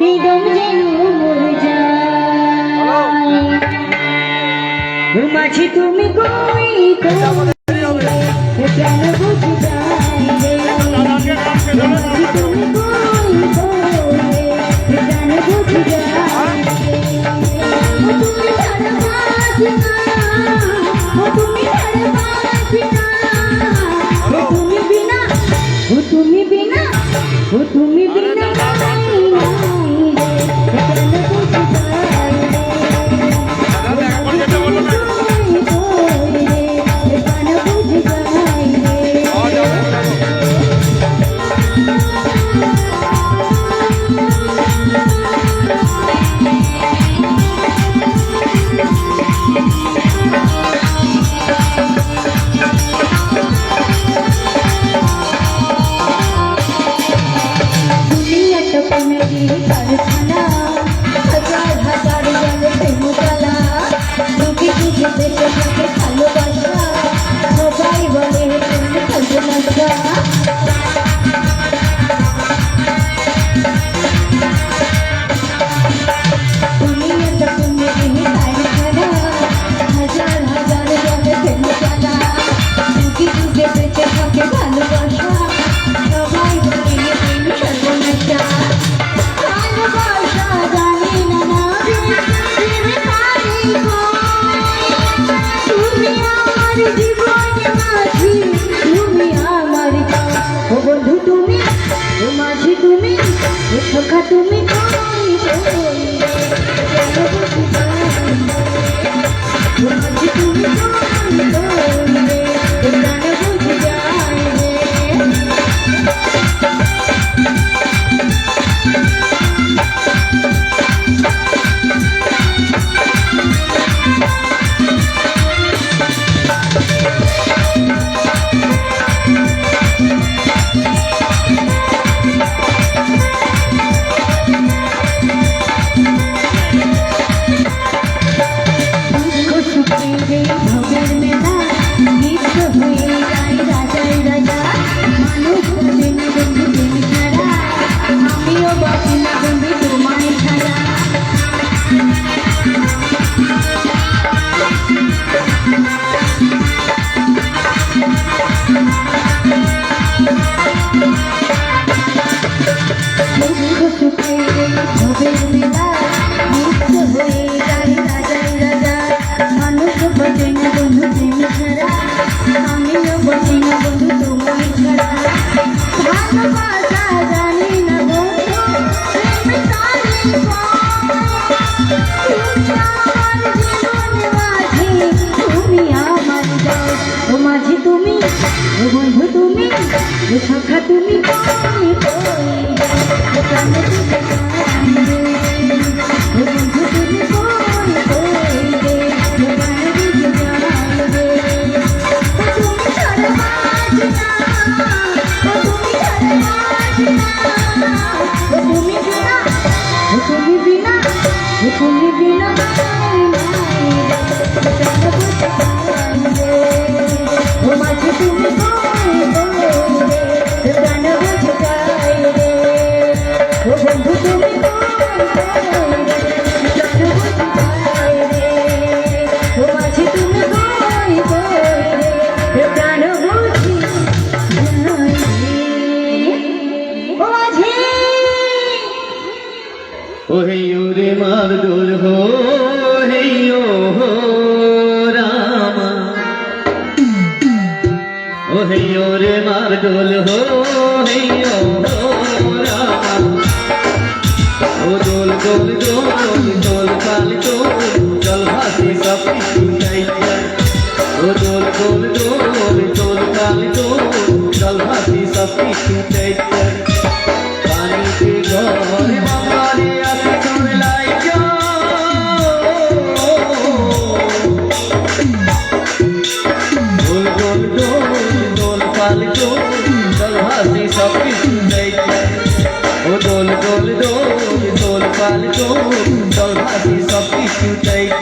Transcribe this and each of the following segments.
হৃদয় যেন মরে যায়। মাঝি তুমি কই কেন বুঝি যাই রে, মাঝি তুমি কই কেন বুঝি যাই রে। তুমি ছাড়া বাঁচি না, তুমি ছাড়া বাঁচি না, তুমি বিনা, তুমি বিনা, তুমি বিনা তুমি মাঝি তুমি বন্ধু তুমি সখা তুমি তুমি বিনা, তুমি বিনা रे मार डोल हो हेयो हो रामा ओ हेयो रे मार डोल हो हेयो हो रामा ओ डोल डोल डोल डोल काल डोल चल भासी सब जाई ओ डोल डोल डोल डोल काल डोल चल भासी सब जाई पानी के घर हमारे डोल डोल डोल डोल पाल डोल डोल भासी सब किछु दैत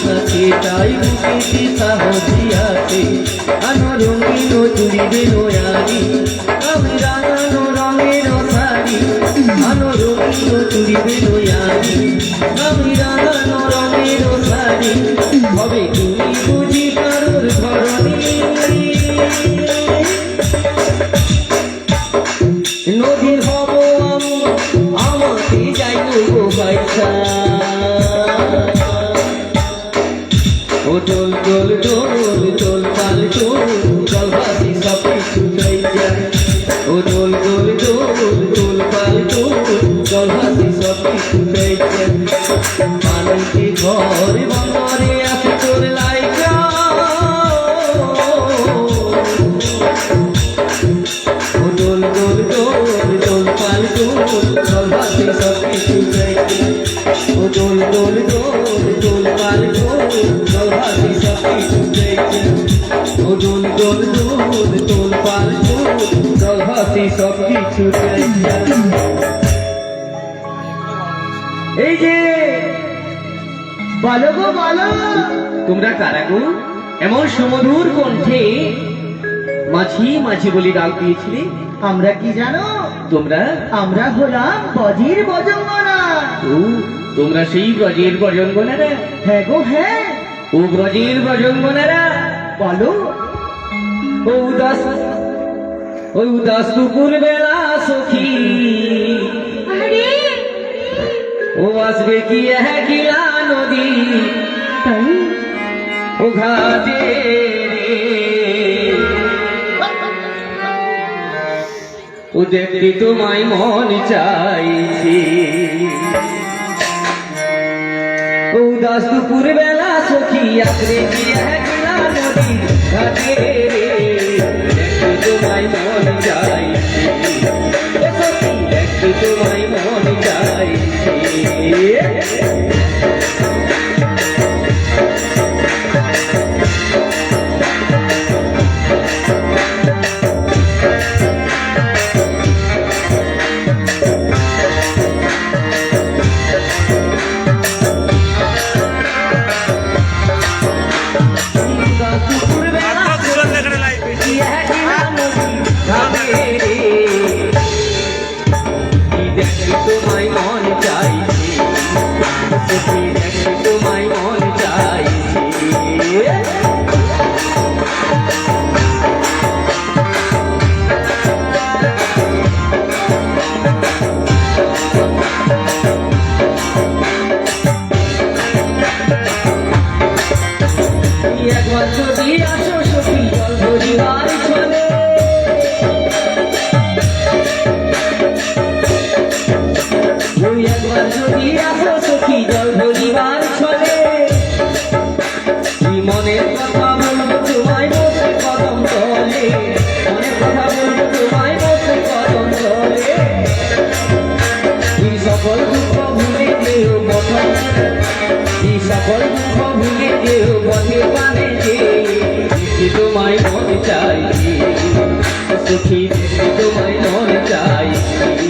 কাছে তাই বুকেতে সাহসী আছে আনো রঙিন চুড়িবে নয়ারি আমি রাঙানো রঙের শাড়ি আনো রঙিন চুড়িবে নয়ারি আমি রাঙানো রঙের শাড়ি হবে তুমি বুঝি কারোর ধরনী নদীর হব আমি আমাকে যাই গো বাইসা ও দোল দোল দোল দোল পাল দোল জল ভাসি সব কিছু চাই যায় ও দোল দোল দোল দোল পাল দোল জল ভাসি সব কিছু চাই যায় মানুষে ঘর বন্দরে আসে তোর লাইকা ও দোল দোল দোল দোল পাল দোল জল ভাসি সব কিছু চাই যায় ও দোল দোল দোল দোল পাল দোল জল ভাসি সব কিছু চাই যায় ও দোল দোল দোল দোল পাল দোল জল ভাসি সব কিছু চাই যায় এই যে বলো গো বলো, তোমরা কারা গো এমন সুমধুর কণ্ঠে মাঝি মাঝি বলে ডাক দিয়েছিলে আমরা কি জানো? তোমরা আমরা হলাম বজির বজঙ্গনা। ও তোমরা সেই ব্রজের ব্রজঙ্গনারা হ্যাঁ গো হ্যাঁ, ও ব্রজের ব্রজঙ্গনারা বলো। ও উদাস দুপুর বেলা সখী আরে ও আসবে কি কিলা নদী তাই ও ঘাটে রে ও দেখতে তোমায় মন চাইছে ও উদাস দুপুর বেলা সখী আসবে কি কিলা নদী ঘাটে রে দেখতে তোমায় মন চাইছে ও সখী দেখতে তোমায় মন চাইছে তোমায় মন চাইছে তোমায় মন চাইছে একবার যদি আসো সখী জল ধরিবার চলে ওই একবার যদি আসো সখী জল ধরিবার চলে মনের কথা বলবো তোমায় বসে কদম তলে মনের কথা বলবো তোমায় বসে কদম তলে এই সকল দুঃখ ভুলে যেও বধ এই সকল দুঃখ ভুলে যেও বধে পানে যে তোমায় মন চাইছি সখী তোমায় মন চাইছি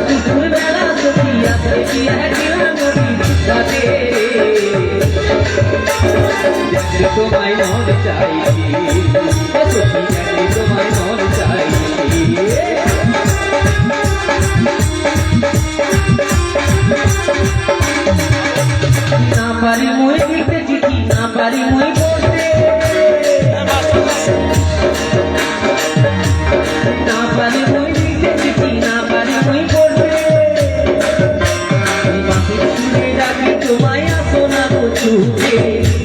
দুপুর বেলা সখী আসে কি একলা নদী ঘাটে তোমায় মন চাইছি সখী তোমায় মন চাইছি না পারি মই লিখতে চিঠি না পারি মই পড়তে না পারি মই লিখতে চিঠি না পারি মই পড়তে বাসি শুনে ডাকি তোমায় আসো না গো ছুটে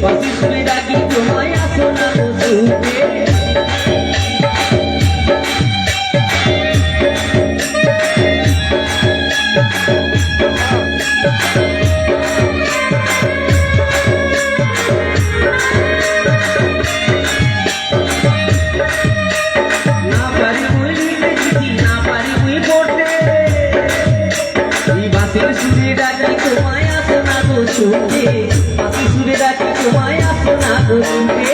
বাসি শুনে ডাকি তোমায় আসো না গো ছুটে সুরে ডাকি তোমায় আসো না গো ছুটে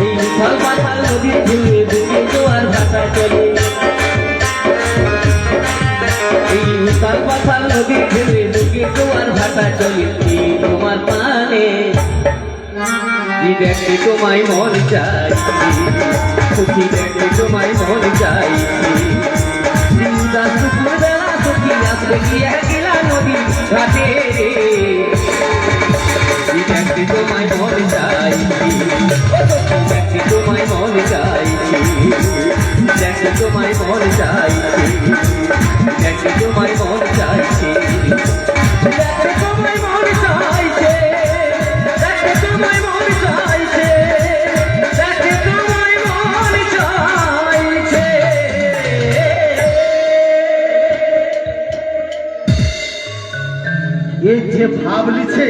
এই উথাল পাথাল নদীর ঢেউয়ে বুকে জোয়ার ভাটা চলে এই উথাল পাথাল নদীর ঢেউয়ে বুকে জোয়ার ভাটা চলে তোমার তোমার পানে দেখতে তোমায় মন চাইছি সখী দেখতে তোমায় মন চাইছি দিনদাস দুপুরবেলা সখী আসবে কি একলা নদী ঘাটে দেখতে তোমায় মন চাইছি দেখতে তোমায় মন চাইছি দেখতে তোমায় মন চাইছি দেখতে তোমায় মন চাইছি দেখতে তোমায় মন চাইছে দেখতে তোমায় মন চাইছে দেখতে তোমায় মন চাইছে এই যে ভাব লিছে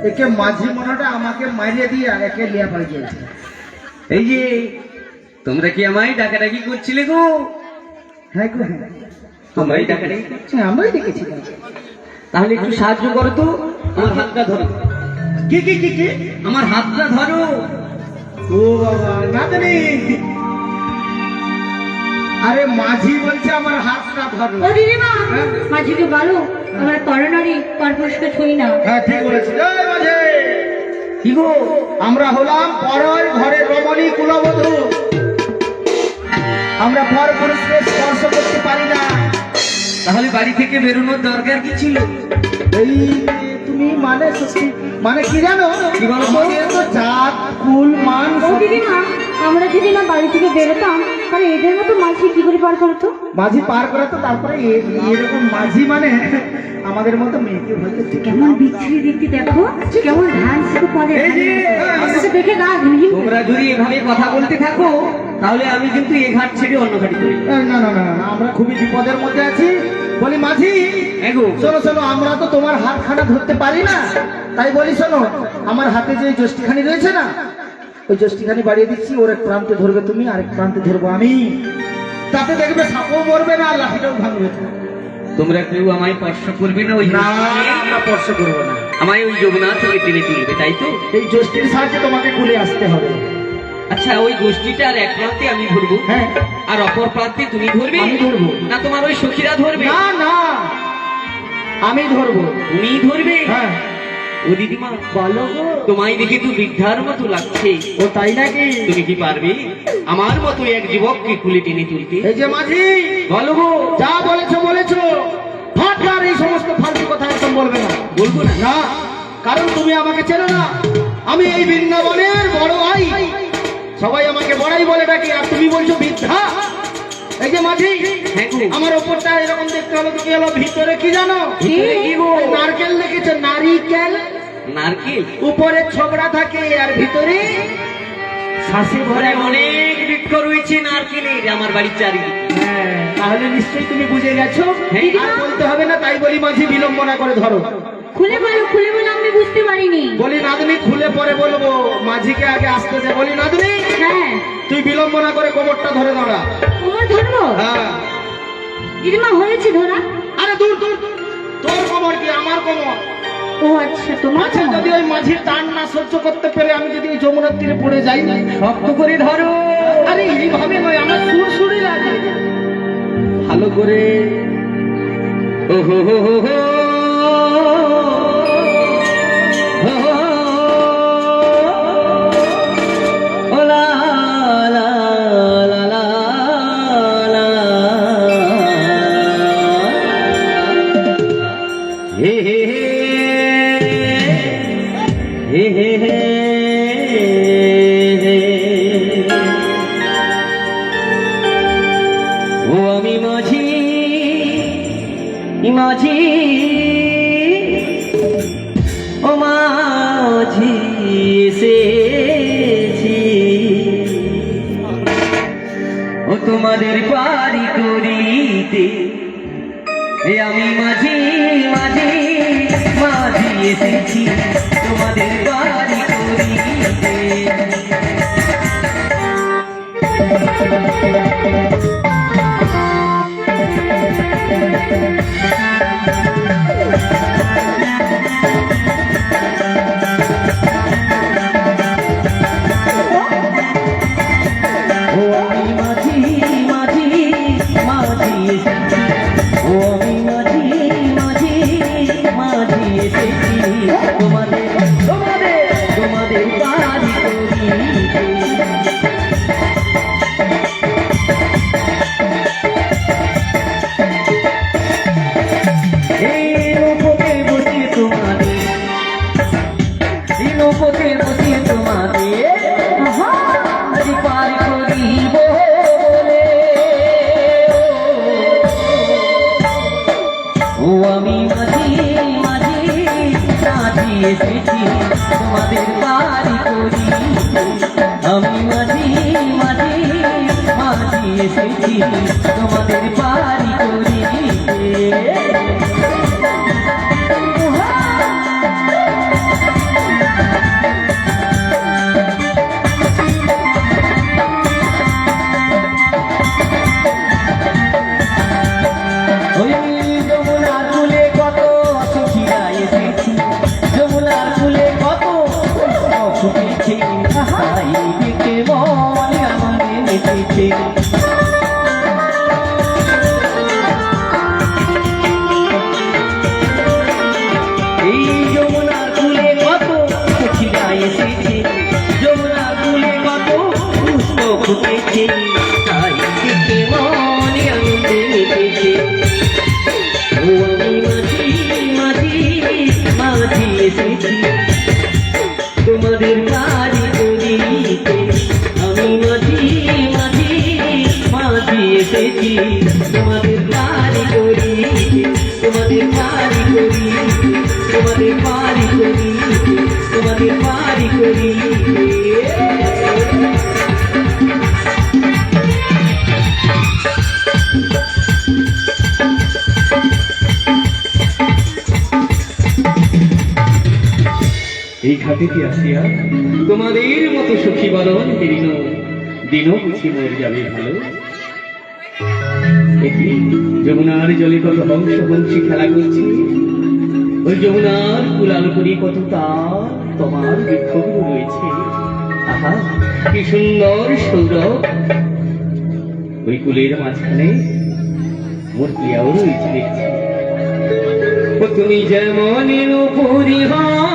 একে মাঝি মনাটা আমাকে মারিয়ে দিয়ে একে লিয়া পাঠিয়েছে। এই যে তোমরা কি আমায় ডাকাডাকি করছিলে গো? হ্যাঁ গো হ্যাঁ, তোমরাই ডাকাডাকি করছো? হ্যাঁ, আমরাই দেখেছি। তাহলে একটু সাহায্য করো তো, আমার হাতটা ধরো। কি কি কি কি? আমার হাতটা ধরো। ও বাবা নাতনি, আরে মাঝি বলছে আমার হাতটা ধরো। ও দিদিমা, মাঝিকে বলো আমরা পরনারী পরপুরুষকে ছুঁই না। হ্যাঁ ঠিক বলেছি। এই মাঝি, কি গো? আমরা হলাম পরের ঘরের রমণী কুলবধূ, আমরা পর পুরুষকে স্পর্শ করতে পারি না। তাহলে বাড়ি থেকে বেরোনোর দরকার কি ছিল? এই তুমি মানে সত্যি মানে কি জানো? কি বলো? আমাদের তো জাত কুল মান ও দিদিমা, আমরা যদি না বাড়ি থেকে বেরোতাম তাহলে এদের মতো মাঝি কি করে পার করতো? মাঝি পার করা তো তারপরে এরকম মাঝি মানে আমাদের মতো মেয়েকে বলতে কেমন বিচ্ছিরি দেখতে দেখো, কেমন ধান শুধু পদে এই যে, আমাকে দেখে গা ঘিনঘিন করে। তোমরা যদি এভাবে কথা বলতে থাকো তাহলে আমি কিন্তু এ ঘাট ছেড়ে অন্য ঘাটে চলে যাবো। না না না না, আমরা খুবই বিপদের মধ্যে আছি। বলি মাঝি, এগো শোনো শোনো, আমরা তো তোমার হাতখানা ধরতে পারি না, তাই বলি শোনো, আমার হাতে যে যষ্টিখানি রয়েছে না, ওই যষ্টিখানি বাড়িয়ে দিচ্ছি, ওর এক প্রান্তে ধরবে তুমি, আরেক প্রান্তে ধরবো আমি, তাতে দেখবে সাপও মরবে না, লাঠিটাও ভাঙবে না। তোমরা কেউ আমায় স্পর্শ করবে না? ওই না, আমরা স্পর্শ করবো না। আমায় ওই যমুনা থেকে টেনে তুলবে, তাই তো? এই যষ্টির সাহায্যে তোমাকে কুলে আসতে হবে। আচ্ছা, ওই গোষ্ঠীটার এক প্রান্তে আমি ধরবো, হ্যাঁ, আর অপর প্রান্তে তুমি ধরবে? আমি ধরবো। না তোমার ওই সখীরা ধরবে? না না, আমি ধরবো। তুমি ধরবে? হ্যাঁ, ও দিদিমা, বলো গো। তোমায় দেখে তো বৃদ্ধার মতো লাগছে, ও তাই নাকি? তুমি কি পারবে আমার মতো এক যুবককে কুলে টেনে তুলতে? এই যে মাঝি, বলো গো। যা বলেছো বলেছো, ফাটার এই সমস্ত ফালতু কথা একদম বলবে না। বলবো না? না, কারণ তুমি আমাকে চেনো না, আমি এই বৃন্দাবনের বড় ভাই, সবাই আমাকে বড়াই বলে ডাকি, আর তুমি বলছো বৃদ্ধা। এই যে মাঝি, হ্যাঁ গো। আমার ওপরটা এরকম দেখতে হলো তো কি হলো, ভিতরে কি জানো? ভিতরে কি গো? নারকেল দেখেছো? নারিকেল, নারকেল উপরে ছোবড়া থাকে আর ভিতরে শ্বাসে ভরে অনেক বৃক্ষ রয়েছে নারকেলের আমার বাড়ির চারিদিকে। হ্যাঁ, তাহলে নিশ্চয়ই তুমি বুঝে গেছো। হ্যাঁ। আর বলতে হবে না, তাই বলি মাঝি বিলম্বনা করে ধরো। খুলে বলো আমি বুঝতে পারিনি। বলি নাদনি, খুলে পরে বলবো, মাঝিকে আগে আসতে দে। বলি নাদনি, হ্যাঁ, তুই বিলম্বনা করে কোমরটা ধরে দাঁড়া। তোমার ধরবো? হ্যাঁ, দিদিমা হয়েছে ধরা? আরে দূর দূর, তোর কোমর কি আমার কোমর? ও আচ্ছা, তোমার আচ্ছা, ধরা। যদি ওই মাঝির টান না সহ্য করতে পেরে আমি যদি ওই যমুনার তীরে পড়ে যাই, শক্ত করে ধরো। আরে এইভাবে নয়, আমার সুরসুরি লাগে। ভালো করে। ও হো হো হো হো। হো হো। ও লা লা লা লা লা। হে হে হে। হে হে হে। ও আমি মাঝি, মাঝি, ও মাঝি এসেছি, ও তোমাদের পারি করিতে, এ আমি মাঝি, মাঝি, মাঝি এসেছি তোমাদের পারি করিতে। ও আমি মাঝি, মাঝি, মাঝি এসেছি, ও আমি মাঝি, মাঝি, মাঝি এসেছি তোমাদের তোমাদের বাড়ি করিতে। এই লোককে বসিয়ে তোমাদের, এই লোককে বসিয়ে তোমাদের আজ পার করিব বলে। ও আমি মাঝি মাঝি নাচি এসেছি তোমাদের বাড়ি করি। আমি মাঝি মাঝি মাঝি এসেছি তোমাদের বাড়ি করি। ওই যমুনার কূলে কত সখীরা এসেছি, যমুনার কূলে কত ফুটেছে, তাই দেখে মন আনন্দে মেতেছে। এই যমুনার কূলে কত সখীরা এসেছে, যমুনার কূলে কত পুষ্প ফুটেছে, তাই দেখে মন আনন্দে মেতেছে। ও আমি মাঝি মাঝি মাঝি এসেছি তোমাদের বাড়ি করিতে। আমি মাঝি মাঝি মাঝি এসেছি তোমাদের বাড়ি করিতে, তোমাদের বাড়ি করিতে, তোমাদের বাড়ি করিতে, তোমাদের বাড়ি করিতে। এই ঘাটিতে আসিয়া তোমাদের মতো সুখী বরণ দিন দিনও বুঝি মরে যাবে ভালো। দেখি যমুনার জলে কত হংস বংশী খেলা করছে, ওই যমুনার কুলাল করি কত তার তোমার বৃক্ষগুলো রয়েছে। আহা কি সুন্দর সৌরভ, ওই কুলের মাঝখানে মোর প্রিয়াও রয়েছে দেখছি। ও তুমি যেমন পরিহার